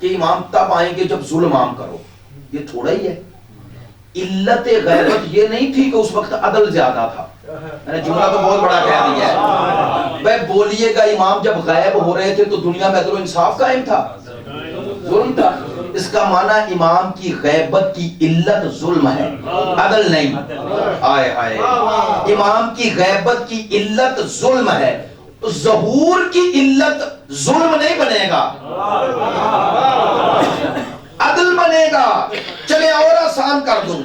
کہ امام تب آئیں گے جب ظلم عام کرو، یہ تھوڑا ہی ہے. علت غیبت یہ نہیں تھی کہ اس وقت عدل زیادہ تھا. میں نے جملہ تو بہت بڑا کہہ دیا ہے. بھائی بولیے گا امام جب غائب ہو رہے تھے تو دنیا میں عدل و انصاف قائم تھا؟ ظلم تھا. اس کا معنی امام کی غیبت کی علت ظلم ہے، عدل نہیں. آئے آئے امام کی غیبت کی علت ظلم ہے، ظہور کی علت ظلم نہیں بنے گا، عدل بنے گا. چلے اور آسان کر دوں،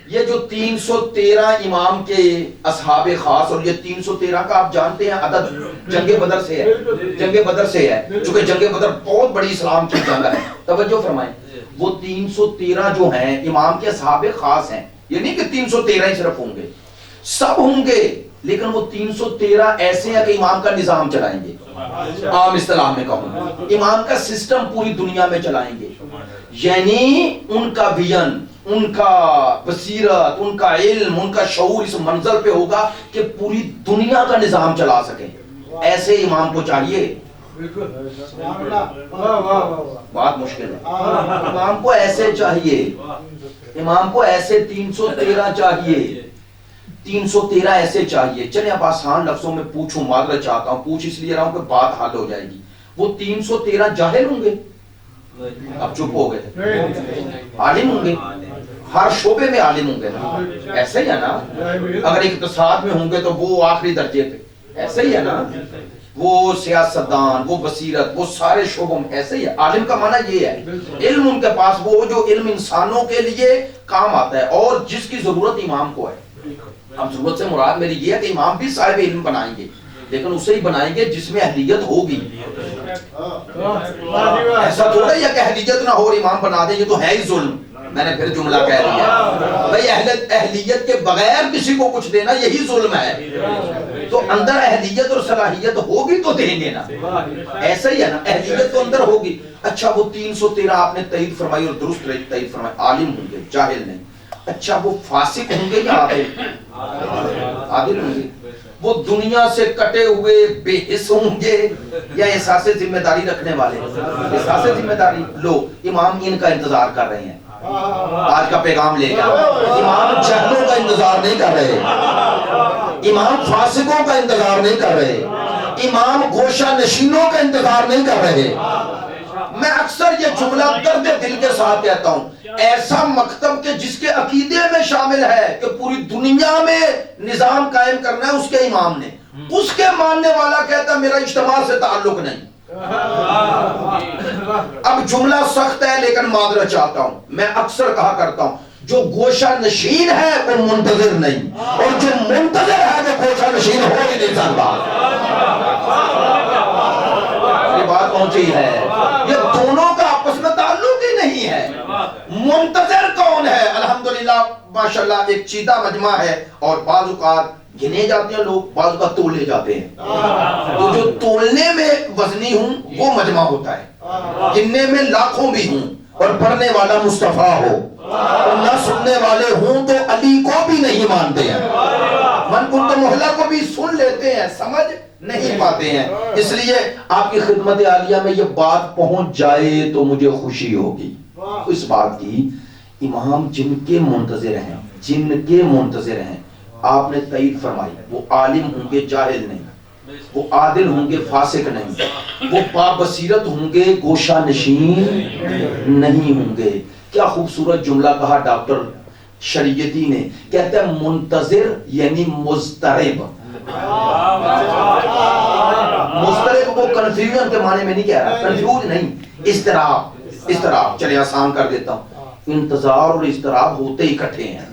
یہ جو 313 امام کے اصحاب خاص، اور یہ 313 کا آپ جانتے ہیں عدد جنگ بدر سے ہے، جنگ بدر سے ہے، چونکہ جنگ بدر بہت بڑی اسلام کی جنگ ہے. توجہ فرمائیں، وہ 313 جو ہیں امام کے اصحاب خاص ہیں. یہ نہیں کہ 313 ہی صرف ہوں گے، سب ہوں گے، لیکن وہ 313 ایسے ہیں کہ امام کا نظام چلائیں گے. عام اصطلاح میں کہوں امام کا سسٹم پوری دنیا میں چلائیں گے. یعنی ان کا ویژن، ان کا بصیرت، ان کا علم، ان کا شعور اس منزل پہ ہوگا کہ پوری دنیا کا نظام چلا سکیں. ایسے امام کو چاہیے. بات مشکل ہے. امام کو ایسے چاہیے، امام کو ایسے 313 چاہیے، 313 ایسے چاہیے. چلیں اب آسان لفظوں میں پوچھوں، معذرت چاہتا ہوں، پوچھ اس لیے رہا ہوں کہ بات حل ہو جائے گی. وہ 313 جاہل ہوں گے؟ اب چپ ہو گئے. عالم ہوں گے؟ ہر شعبے میں عالم ہوں گے نا، ایسا ہی ہے نا. اگر اقتصاد میں ہوں گے تو وہ آخری درجے پہ، ایسا ہی ہے نا. وہ سیاستدان، وہ بصیرت، وہ سارے شعبوں میں ایسے ہی ہے. عالم کا معنی یہ ہے علم ان کے پاس، وہ جو علم انسانوں کے لیے کام آتا ہے، اور جس کی ضرورت امام کو ہے. اب ضرورت سے مراد میری یہ ہے کہ امام بھی صاحب علم بنائیں گے، لیکن اسے ہی بنائیں گے جس میں اہلیت ہوگی. ایسا تھوڑا ہے کہ اہلیت نہ ہو اور امام بنا دیں، یہ تو ہے ہی ظلم. میں نے پھر جملہ کہہ دیا بھائی، اہلیت کے بغیر کسی کو کچھ دینا یہی ظلم ہے. تو اندر اہلیت اور صلاحیت ہوگی تو دیں گے نا، ایسا ہی ہے نا. اہلیت تو اندر ہوگی. اچھا وہ 313 آپ نے تائید فرمائی اور درست تائید فرمائی، عالم ہوں گے، جاہل نہیں. اچھا وہ فاسق ہوں گے یا عادل ہوں گے؟ وہ دنیا سے کٹے ہوئے بے حس ہوں گے یا احساس ذمہ داری رکھنے والے؟ احساس ذمہ داری. لو امام ان کا انتظار کر رہے ہیں. آج کا پیغام لے گا، امام جہلوں کا انتظار نہیں کر رہے، امام فاسقوں کا انتظار نہیں کر رہے، امام گوشہ نشینوں کا انتظار نہیں کر رہے. میں اکثر یہ جملہ درد دل کے ساتھ کہتا ہوں، ایسا مکتب کہ جس کے عقیدے میں شامل ہے کہ پوری دنیا میں نظام قائم کرنا ہے اس کے امام نے، اس کے ماننے والا کہتا ہے میرا اجتماع سے تعلق نہیں. اب جملہ سخت ہے لیکن معذرت چاہتا ہوں. میں اکثر کہا کرتا ہوں جو گوشہ نشین ہے وہ منتظر نہیں، اور جو منتظر ہے وہ گوشہ نشین ہو ہی نہیں سکتا. یہ بات پہنچی ہے. یہ دونوں کا آپس میں تعلق ہی نہیں ہے. منتظر کون ہے؟ الحمدللہ ماشاءاللہ ایک چیدہ مجمع ہے، اور بعض اوقات گنے جاتے ہیں لوگ، بعض اوقات تولے جاتے ہیں. تو جو تولنے میں وزنی ہوں وہ مجمع ہوتا ہے، گننے میں لاکھوں بھی ہوں اور پڑھنے والا مصطفیٰ ہو اور نہ سننے والے ہوں تو علی کو بھی نہیں مانتے ہیں، من کنت محلہ کو بھی سن لیتے ہیں، سمجھ نہیں پاتے ہیں. اس لیے آپ کی خدمت عالیہ میں یہ بات پہنچ جائے تو مجھے خوشی ہوگی اس بات کی. امام جن کے منتظر ہیں، جن کے منتظر ہیں، آپ نے تائید فرمائی، وہ عالم ہوں گے، جاہل نہیں، وہ عادل ہوں گے، فاسق نہیں، وہ بابصیرت ہوں گے، گوشہ نشین نہیں ہوں گے. کیا خوبصورت جملہ کہا ڈاکٹر شریعتی نے، کہتا ہے منتظر یعنی مضطرب. مضطرب وہ کنفیوژن کے معنی میں نہیں کہہ رہا، کنفیوز نہیں، اضطراب. اضطراب چلے آسان کر دیتا ہوں، انتظار اور اضطراب ہوتے اکٹھے ہیں.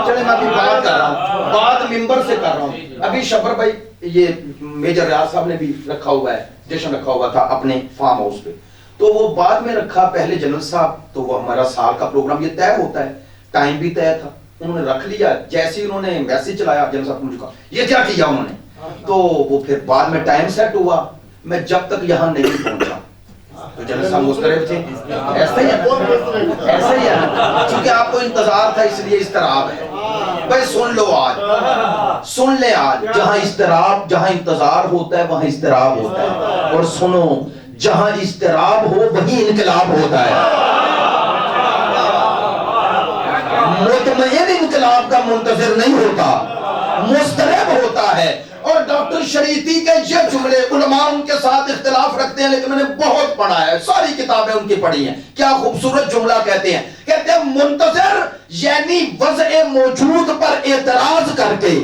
چلے میں ابھی بات کر رہا ہوں، بات منبر سے کر رہا ہوں. ابھی شبر بھائی یہ میجر ریاض صاحب نے بھی رکھا ہوا ہے، جشن رکھا ہوا تھا اپنے فارم ہاؤس پہ، تو وہ بعد میں رکھا. پہلے جنرل صاحب تو وہ ہمارا سال کا پروگرام یہ طے ہوتا ہے، ٹائم بھی طے تھا، انہوں نے رکھ لیا. جیسے ہی انہوں نے میسج چلایا جنرل صاحب کو مجھے کہا یہ کیا کیا انہوں نے، تو وہ پھر بعد میں ٹائم سیٹ ہوا. میں جب تک یہاں نہیں پہنچا تو جنرل صاحب مضطرب تھے. ایسا ہی ہے نا، ایسا ہی ہے نا، کیونکہ آپ کو انتظار تھا اس لیے اضطراب ہے. بھائی سن لو، آج سن لیں، آج جہاں اضطراب، جہاں انتظار ہوتا ہے وہاں اضطراب ہوتا ہے. اور سنو، جہاں اضطراب ہو وہیں انقلاب ہوتا ہے. مطمئن انقلاب کا منتظر نہیں ہوتا، مضطرب ہوتا ہے. اور ڈاکٹر شریعتی کے یہ جملے، علماء ان کے ساتھ اختلاف رکھتے ہیں لیکن میں نے بہت پڑھا ہے، ساری کتابیں ان کی پڑھی ہیں. کیا خوبصورت جملہ کہتے ہیں، کہتے ہیں منتظر یعنی وضع موجود پر اعتراض کر کے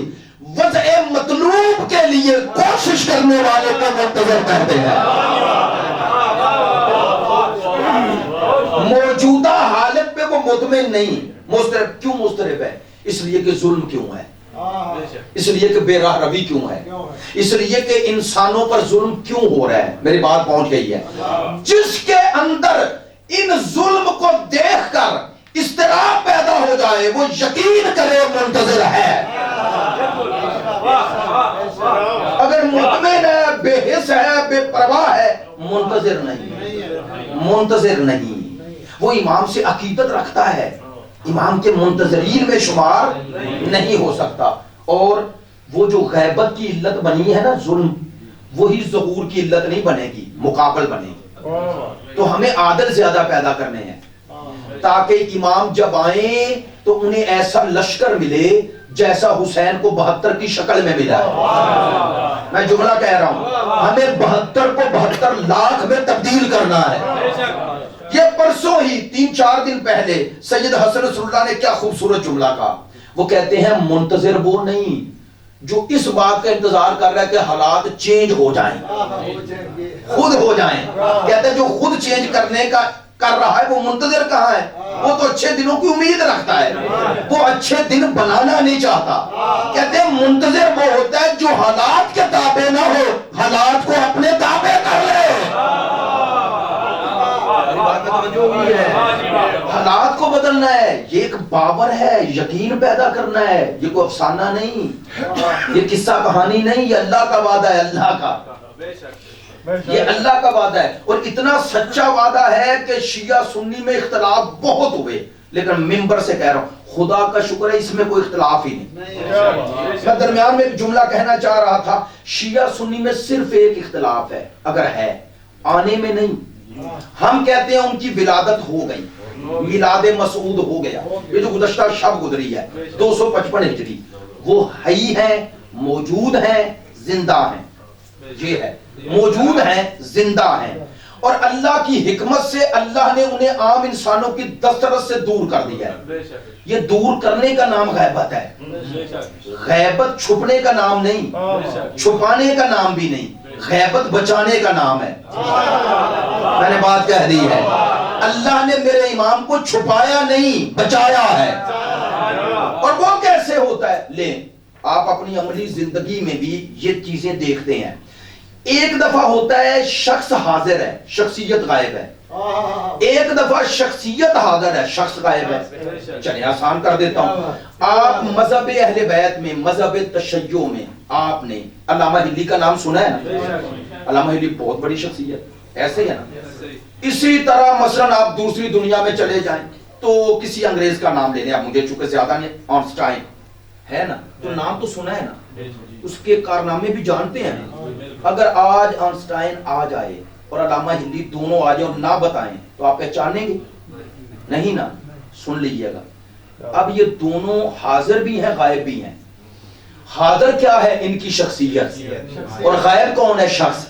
وضع مطلوب کے لیے کوشش کرنے والے کو منتظر کہتے ہیں. موجودہ حالت پہ وہ مطمئن نہیں. مضطرب کیوں مضطرب ہے؟ اس لیے کہ ظلم کیوں ہے، اس لیے کہ بے راہ روی کیوں ہے، اس لیے کہ انسانوں پر ظلم کیوں ہو رہا ہے. میری بات پہنچ گئی ہے. جس کے اندر ان ظلم کو دیکھ کر اضطراب پیدا ہو جائے وہ یقین کرے منتظر ہے. اگر مطمئن ہے، بے حس ہے، بے پرواہ ہے، منتظر نہیں، منتظر نہیں. وہ امام سے عقیدت رکھتا ہے، امام کے منتظرین میں شمار نہیں ہو سکتا. اور وہ جو غیبت کی علت بنی ہے نا ظلم، وہی ظہور کی علت نہیں بنے گی، مقابل بنے گی. تو ہمیں عادل زیادہ پیدا کرنے ہیں تاکہ امام جب آئیں تو انہیں ایسا لشکر ملے جیسا حسین کو 72 کی شکل میں ملا ہے. میں جملہ کہہ رہا ہوں، ہمیں 72 کو 72 لاکھ میں تبدیل کرنا ہے. یہ پرسوں ہی 3-4 دن پہلے سید حسن نصر اللہ نے کیا خوبصورت جملہ کہا. وہ کہتے ہیں منتظر وہ نہیں جو اس بات کا انتظار کر رہا ہے کہ حالات چینج ہو جائیں، خود ہو جائیں. کہتے ہیں جو خود چینج کرنے کا کر رہا ہے وہ منتظر کہاں ہے؟ وہ تو اچھے دنوں کی امید رکھتا ہے، وہ اچھے دن بنانا نہیں چاہتا. کہتے ہیں منتظر وہ ہوتا ہے جو حالات کے تابع نہ ہو، حالات کو اپنے تابع کر لے. حالات کو بدلنا ہے، یہ ایک باور ہے، یقین پیدا کرنا ہے. یہ کوئی افسانہ نہیں، یہ قصہ کہانی نہیں، یہ اللہ کا وعدہ ہے، اللہ کا، یہ اللہ کا وعدہ ہے. اور اتنا سچا وعدہ ہے کہ شیعہ سنی میں اختلاف بہت ہوئے، لیکن منبر سے کہہ رہا ہوں خدا کا شکر ہے اس میں کوئی اختلاف ہی نہیں. میں درمیان میں ایک جملہ کہنا چاہ رہا تھا، شیعہ سنی میں صرف ایک اختلاف ہے، اگر ہے آنے میں نہیں. ہم کہتے ہیں ان کی ولادت ہو گئی، میلاد مسعود ہو گیا. یہ جو گزشتہ شب گزری ہے 255 ہجری، وہ ہی ہیں، موجود ہیں، زندہ ہیں. یہ ہے موجود ہیں، زندہ ہیں. اور اللہ کی حکمت سے اللہ نے انہیں عام انسانوں کی دسترس سے دور کر دیا ہے. یہ دور کرنے کا نام غیبت ہے. غیبت چھپنے کا نام نہیں، چھپانے کا نام بھی نہیں، غیبت بچانے کا نام ہے. میں نے بات کہہ دی ہے. اللہ نے میرے امام کو چھپایا نہیں، بچایا ہے. اور وہ کیسے ہوتا ہے؟ لیں آپ اپنی عملی زندگی میں بھی یہ چیزیں دیکھتے ہیں. ایک دفعہ ہوتا ہے شخص حاضر ہے، شخصیت غائب ہے. ایک دفعہ شخصیت حاضر ہے، شخص غائب ہے. چلیں آسان کر دیتا ہوں. آپ مذہب اہل بیت میں، مذہب تشیع میں آپ نے علامہ ہلی کا نام سنا ہے نا؟ علامہ ہلی بہت بڑی شخصیت، ایسے ہے نا؟ اسی طرح مثلا آپ دوسری دنیا میں چلے جائیں تو کسی انگریز کا نام لے لیں. آپ مجھے چونکہ زیادہ نہیں، آئنسٹائن ہے نا، تو نام تو سنا ہے نا، اس کے کارنامے بھی جانتے ہیں. اگر آج آئنسٹائن آ جائے اور علامہ ہلی دونوں آ جائیں اور نہ بتائیں تو آپ پہچانیں گے نہیں نا؟ سن لیجئے گا، اب یہ دونوں حاضر بھی ہیں، غائب بھی ہیں. حاضر کیا ہے؟ ان کی شخصیت، اور غائب کون ہے؟ شخص.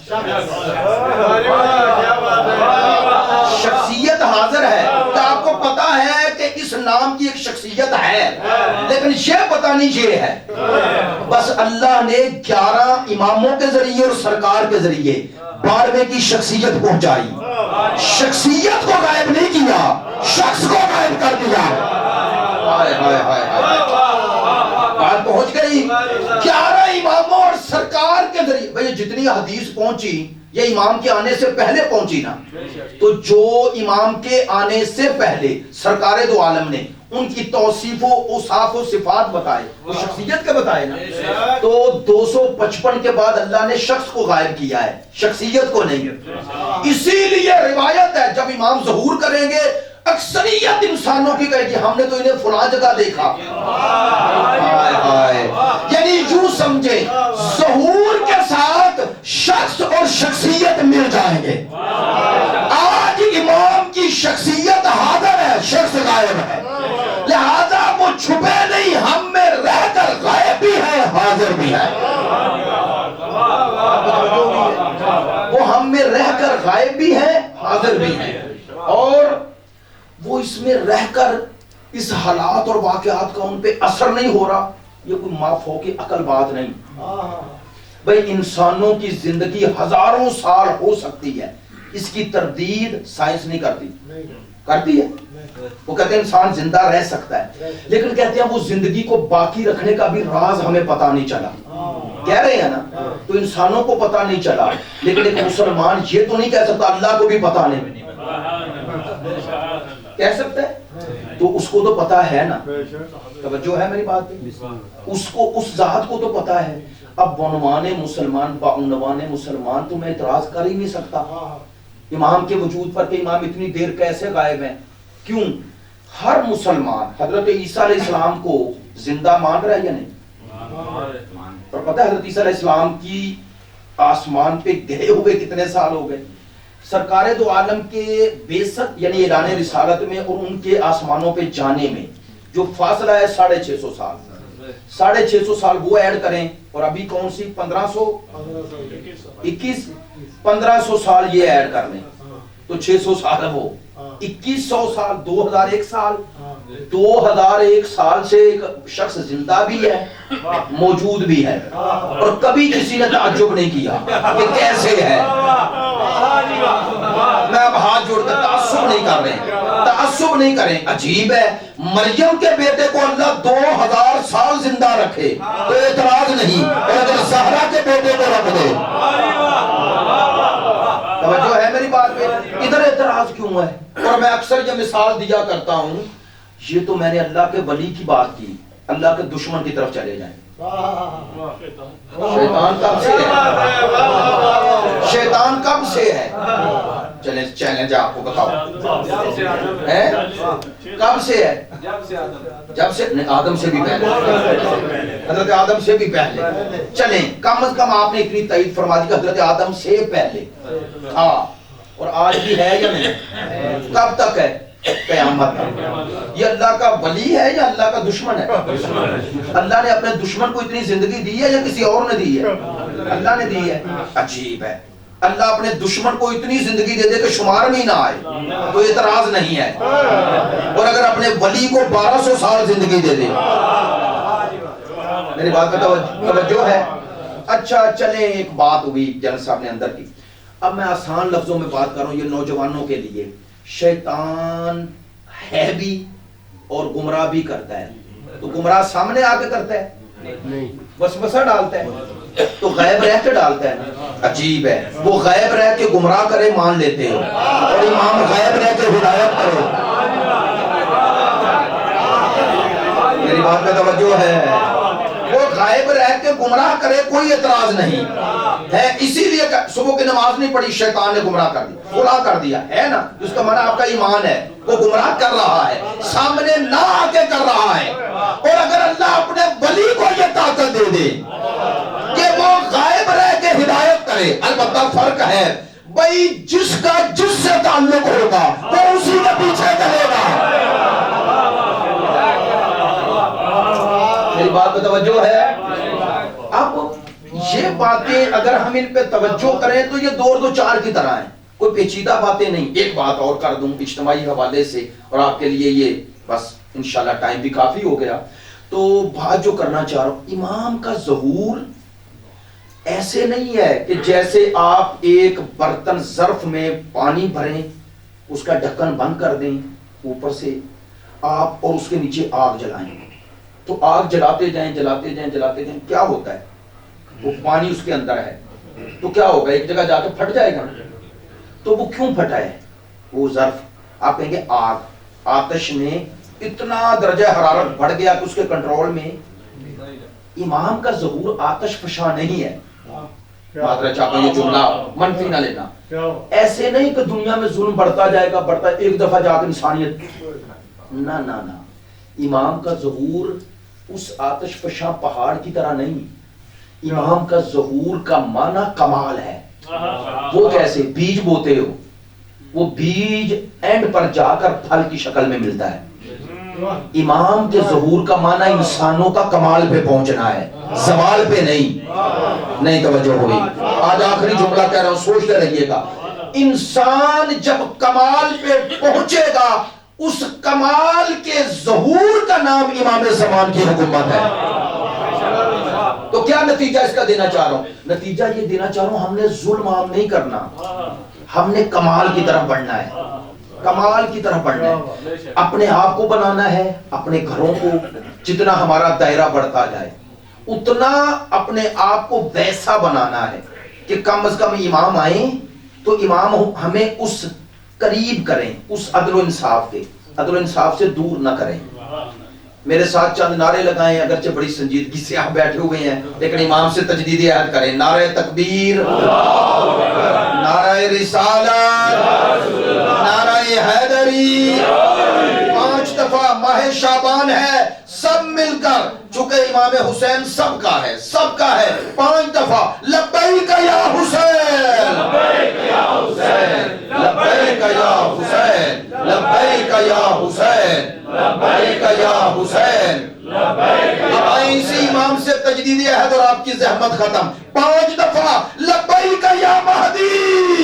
شخصیت حاضر ہے کہ آپ کو پتا ہے کہ اس نام کی ایک شخصیت ہے، لیکن یہ پتہ نہیں یہ ہے. بس اللہ نے 11 اماموں کے ذریعے اور سرکار کے ذریعے 12ویں کی شخصیت پہنچائی. شخصیت کو غائب نہیں کیا، شخص کو غائب کر دیا. ہائے ہائے ہائے ہائے، بات پہنچ گئی. 11 اماموں اور سرکار کے ذریعے. بھئی جتنی حدیث پہنچی یہ امام کے آنے سے پہلے پہنچی نا، تو جو امام کے آنے سے پہلے سرکار دو عالم نے ان کی توصیف و اوصاف و صفات بتائے، وہ شخصیت کے بتائے نا. تو 255 کے بعد اللہ نے شخص کو غائب کیا ہے، شخصیت کو نہیں. اسی لیے روایت ہے جب امام ظہور کریں گے اکثریت انسانوں کی کہے گی ہم نے تو انہیں فلاں جگہ دیکھا. یعنی یوں سمجھے ظہور کے ساتھ شخص اور شخصیت مل جائیں گے. آج امام کی شخصیت حاضر ہے، شخص غائب ہے، لہذا وہ چھپے نہیں، ہم میں رہ کر غائب بھی ہے، حاضر بھی ہے. وہ ہم میں رہ کر غائب بھی ہے، حاضر بھی ہے، اور وہ اس میں رہ کر اس حالات اور واقعات کا ان پہ اثر نہیں ہو رہا. یہ کوئی مافوق عقل بات نہیں. بھئی انسانوں کی زندگی ہزاروں سال ہو سکتی ہے، اس کی تردید سائنس نہیں کرتی. کرتی ہے؟ وہ کہتے ہیں انسان زندہ رہ سکتا ہے، لیکن کہتے ہیں وہ زندگی کو باقی رکھنے کا بھی راز ہمیں پتہ نہیں چلا. کہہ رہے ہیں نا؟ تو انسانوں کو پتہ نہیں چلا، لیکن ایک مسلمان یہ تو نہیں کہہ سکتا اللہ کو بھی پتہ نہیں. کہہ سکتا ہے؟ تو اس کو تو پتہ ہے نا. توجہ ہے میری بات پہ؟ اس کو، اس ذات کو تو پتہ ہے. اب بعنوان مسلمان، بعنوان مسلمان تو میں اعتراض کر ہی نہیں سکتا امام کے وجود پر کہ امام اتنی دیر کیسے غائب ہیں. کیوں؟ ہر مسلمان حضرت عیسیٰ علیہ السلام کو زندہ مان رہا ہے یا نہیں؟ اور پتہ ہے حضرت عیسیٰ علیہ السلام کی آسمان پہ گئے ہوئے کتنے سال ہو گئے؟ سرکار دو عالم کے بیست یعنی اعلان رسالت میں اور ان کے آسمانوں پہ جانے میں جو فاصلہ ہے 650 سال. 650 سال وہ ایڈ کریں اور ابھی کون سی 1521 1500 سال یہ ایڈ کر لیں تو 600 سال ہو. 2100 سال، 2001 سال. 2001 سال سے ایک شخص زندہ بھی ہے، موجود بھی ہے، اور کبھی کسی نے تعجب نہیں کیا کہ کیسے ہے. میں اب ہاتھ جوڑ کر تعصب نہیں کر رہے ہیں، تعصب نہیں کریں. عجیب ہے، مریم کے بیٹے کو اللہ 2000 سال زندہ رکھے تو اعتراض نہیں، اور اگر زہرا کے بیٹے کو رکھ دے. توجہ ہے میری بات پہ؟ ادھر اعتراض کیوں ہے؟ اور میں اکثر یہ مثال دیا کرتا ہوں، یہ تو میں نے اللہ کے ولی کی بات کی، اللہ کے دشمن کی طرف چلے جائیں. شیطان کب سے ہے؟ شیطان کب سے ہے؟ چلیں چیلنج آپ کو بتاؤ، کب سے ہے؟ جب سے آدم سے بھی پہلے، حضرت آدم سے بھی پہلے. چلیں کم از کم آپ نے اتنی تائید فرما دی کہ حضرت آدم سے پہلے تھا، اور آج بھی ہے یا نہیں؟ کب تک ہے؟ قیامت تک. یہ اللہ کا ولی ہے یا اللہ کا دشمن ہے؟ اللہ نے اپنے دشمن کو اتنی زندگی دی ہے یا کسی اور نے دی ہے؟ اللہ نے دی ہے. عجیب ہے، اللہ اپنے دشمن کو اتنی زندگی دے دے کہ شمار بھی نہ آئے تو اعتراض نہیں ہے، اور اگر اپنے ولی کو 1200 سال زندگی دے دے. میری بات پہ توجہ ہے؟ اچھا چلیں، ایک بات ہوئی جنرل صاحب نے اندر کی. اب میں آسان لفظوں میں بات کر رہا ہوں یہ نوجوانوں کے لیے. شیطان ہے بھی اور گمراہ بھی کرتا ہے. تو گمراہ سامنے آ کے کرتا ہے؟ وسوسہ ڈالتا ہے تو غائب رہ کے ڈالتا ہے. عجیب ہے، وہ غائب رہ کے گمراہ کرے مان لیتے ہو، اور امام غائب رہ کے ہدایت کرو. میری بات پہ توجہ ہے؟ وہ غائب رہ کے گمراہ کرے کوئی اعتراض نہیں ہے. اسی لیے صبح کی نماز نہیں پڑھی، شیطان نے گمراہ کر دیا، گمراہ کر دیا ہے نا. اس کا معنی آپ کا ایمان ہے، وہ گمراہ کر رہا ہے، سامنے نہ آ کے کر رہا ہے. اور اگر اللہ اپنے ولی کو یہ طاقت دے دے کہ وہ غائب رہ کے ہدایت کرے، البتہ فرق ہے بھئی جس کا جس سے تعلق ہوگا وہ اسی کے پیچھے چلے گا. میری بات پہ توجہ ہے؟ اب یہ باتیں اگر ہم ان پہ توجہ کریں تو یہ دو چار کی طرح ہیں، کوئی پیچیدہ باتیں نہیں. ایک بات اور کر دوں اجتماعی حوالے سے، اور آپ کے لیے یہ بس انشاءاللہ ٹائم بھی کافی ہو گیا. تو بات جو کرنا چاہ رہا ہوں، امام کا ظہور ایسے نہیں ہے کہ جیسے آپ ایک برتن ظرف میں پانی بھریں، اس کا ڈھکن بند کر دیں، اوپر سے آپ اور اس کے نیچے آگ جلائیں، تو آگ جلاتے جائیں جلاتے جائیں جلاتے جائیں، کیا ہوتا ہے؟ وہ پانی اس کے اندر ہے تو کیا ہوگا؟ ایک جگہ جا کے پھٹ جائے گا. تو وہ کیوں پھٹا ہے وہ ظرف؟ آپ کہیں گے آگ، آتش میں اتنا درجہ حرارت بڑھ گیا کہ اس کے کنٹرول میں. امام کا ظہور آتش فشاں نہیں ہے. معذرت چاہتا ہوں یہ جملہ منفی نہ لینا. ایسے نہیں کہ دنیا میں ظلم بڑھتا جائے گا بڑھتا ہے، ایک دفعہ جا کے انسانیت، نہ نہ نہ. امام کا ظہور اس آتش فشاں پہاڑ کی طرح نہیں. امام کا ظہور کا معنی کمال ہے. وہ کیسے؟ بیج بوتے ہو، وہ بیج اینڈ پر جا کر پھل کی شکل میں ملتا ہے. امام کے ظہور کا معنی انسانوں کا کمال پہ پہنچنا ہے، زوال پہ نہیں. توجہ ہوئی؟ آج آخری جملہ کہہ رہا ہوں، سوچتے رہیے گا. انسان جب کمال پہ پہنچے گا، اس کمال کے ظہور کا نام امام زمان کی حکومت ہے. تو کیا نتیجہ اس کا دینا چاہ رہا ہوں؟ نتیجہ یہ دینا چاہ رہا ہوں، ہم نے ظلم عام نہیں کرنا، ہم نے کمال کی طرف بڑھنا ہے. کمال کی طرف بڑھنا ہے. اپنے آپ کو بنانا ہے، اپنے گھروں کو. جتنا ہمارا دائرہ بڑھتا جائے اتنا اپنے آپ کو ویسا بنانا ہے کہ کم از کم امام آئیں تو امام ہمیں اس قریب کریں، اس عدل و انصاف کے. عدل و انصاف سے دور نہ کریں. میرے ساتھ چند نعرے لگائیں، اگرچہ بڑی سنجیدگی سے آپ بیٹھے ہوئے ہیں، لیکن امام سے تجدید عہد کریں. نعرہ تکبیر، نعرہ رسالت، نعرہ حیدری. 5 دفعہ ماہ شعبان ہے، سب مل کر، چونکہ امام حسین سب کا ہے، سب کا ہے. 5 دفعہ لبیک یا حسین، لبیک یا حسین، لبیک یا حسین، لبیک یا حسین، لبیک یا حسین. اب آئیں اسی امام سے تجدید عہد اور آپ کی زحمت ختم. 5 دفعہ لبیک یا مہدی،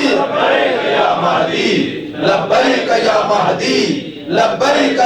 لبیک یا مہدی، لبیک یا مہدی، لبیک